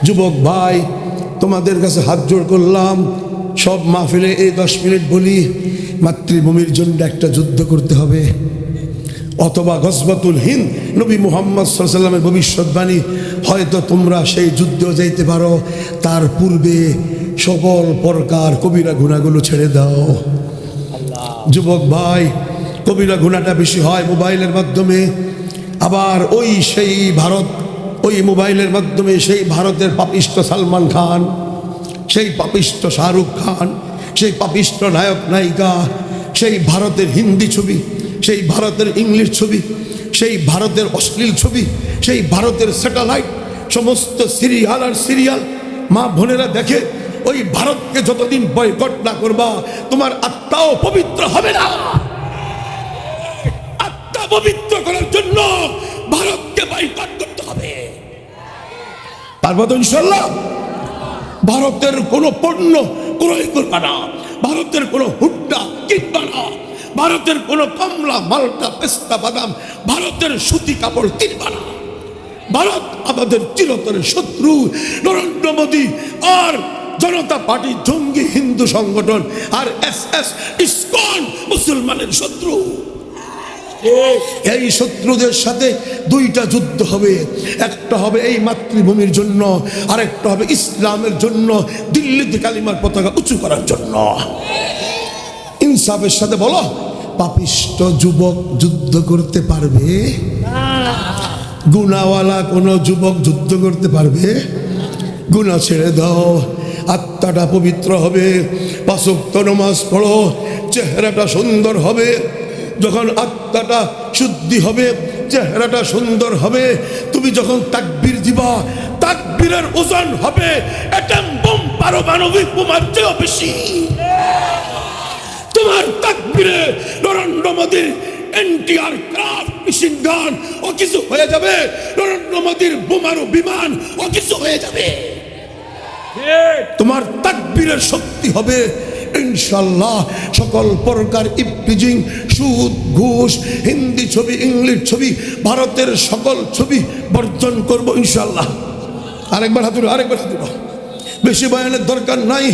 যুবক ভাই, তোমাদের কাছে হাত জোড় করলাম, সব মাহফিলে এই 10 মিনিট বলি, মাতৃভূমির জন্য একটা যুদ্ধ করতে হবে, অথবা গজবাতুল হিন্দ, নবী মুহাম্মদ সাল্লাল্লাহু আলাইহি ওয়াসাল্লামের ভবিষ্যৎবাণী, হয়তো তোমরা সেই যুদ্ধেও যাইতে পারো। তার পূর্বে সকল প্রকার কবিরা গুনাহগুলো ছেড়ে দাও। যুবক ভাই, কবিরা গুনাহটা বেশি হয় মোবাইলের মাধ্যমে, আবার সেই ভারত, ওই মোবাইলের মাধ্যমে সেই ভারতের পাপিষ্ট সালমান খান, সেই পাপিষ্ট শাহরুখ খান, সেই পাপিষ্ট নায়ক নায়িকা, সেই ভারতের হিন্দি ছবি, সেই ভারতের ইংলিশ ছবি, সেই ভারতের অশ্লীল ছবি, সেই ভারতের স্যাটেলাইট, সমস্ত সিরিয়াল আর সিরিয়াল মা বোনেরা দেখে। ওই ভারতকে যতদিন বয়কট না করবা, তোমার আত্মাও পবিত্র হবে না। আত্মা পবিত্র করার জন্য ভারতকে বয়কট করতে হবে। পারবো তো ইনশাআল্লাহ? ভারতের কোনো পণ্য ক্রয় করবা না, ভারতের কোনো হুড্ডা কিনবা না, ভারতের কোনো কমলা মালটা পেস্তা বাদাম, ভারতের সুতি কাপড় কিনবা না। ভারত আমাদের চিরতরের শত্রু। নরেন্দ্র মোদী আর জনতা পার্টি জঙ্গি হিন্দু সংগঠন, আর SS ইসকন মুসলমানের শত্রু। এই শত্রুদের সাথে দুইটা যুদ্ধ হবে, একটা হবে এই মাতৃভূমির জন্য, আর একটা হবে ইসলামের জন্য, দিল্লিতে কালিমার পতাকা উঁচু করার জন্য। ইনসাফের সাথে বলো, পাপিষ্ট যুবক যুদ্ধ করতে পারবে? গুনাহওয়ালা কোন যুবক যুদ্ধ করতে পারবে? গুনাহ ছেড়ে দাও, আত্মাটা পবিত্র হবে, 5 ওয়াক্ত নামাজ পড়ো, চেহারাটা সুন্দর হবে। যখন আত্মাটা শুদ্ধি হবে, চেহারাটা সুন্দর হবে, তুমি যখন তাকবীর দিবা, তাকবীরের ওজন হবে অ্যাটম বোম, পারমাণবিক বোমার চেয়েও বেশি। তোমার তাকবীরে নরেন্দ্র মোদীর NTR ক্রাফট মেশিন গান ও কিছু হয়ে যাবে, নরেন্দ্র মোদীর বোমারু বিমান ও কিছু হয়ে যাবে। তোমার তাকবীরের শক্তি হবে ইনশাআল্লাহ। সকল প্রকার ইফটিজিং, সুদ, ঘুষ, হিন্দি ছবি, ইংলিশ ছবি, ভারতের সকল ছবি বর্জন করব ইনশাআল্লাহ। আরেকবার হাতুড়ো, আরেকবার হাতুড়ো। বেশি বয়ানের দরকার নাই,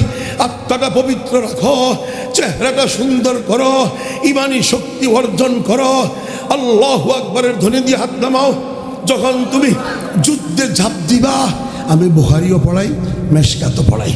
আত্মাটা পবিত্র রাখো, চেহারাটা সুন্দর করো, ইমানি শক্তি অর্জন করো। আল্লাহু আকবরের ধ্বনি দিয়ে হাত নামাও। যখন তুমি যুদ্ধে ঝাঁপ দিবা, আমি বুখারীও পড়াই, মেশকাতও পড়াই।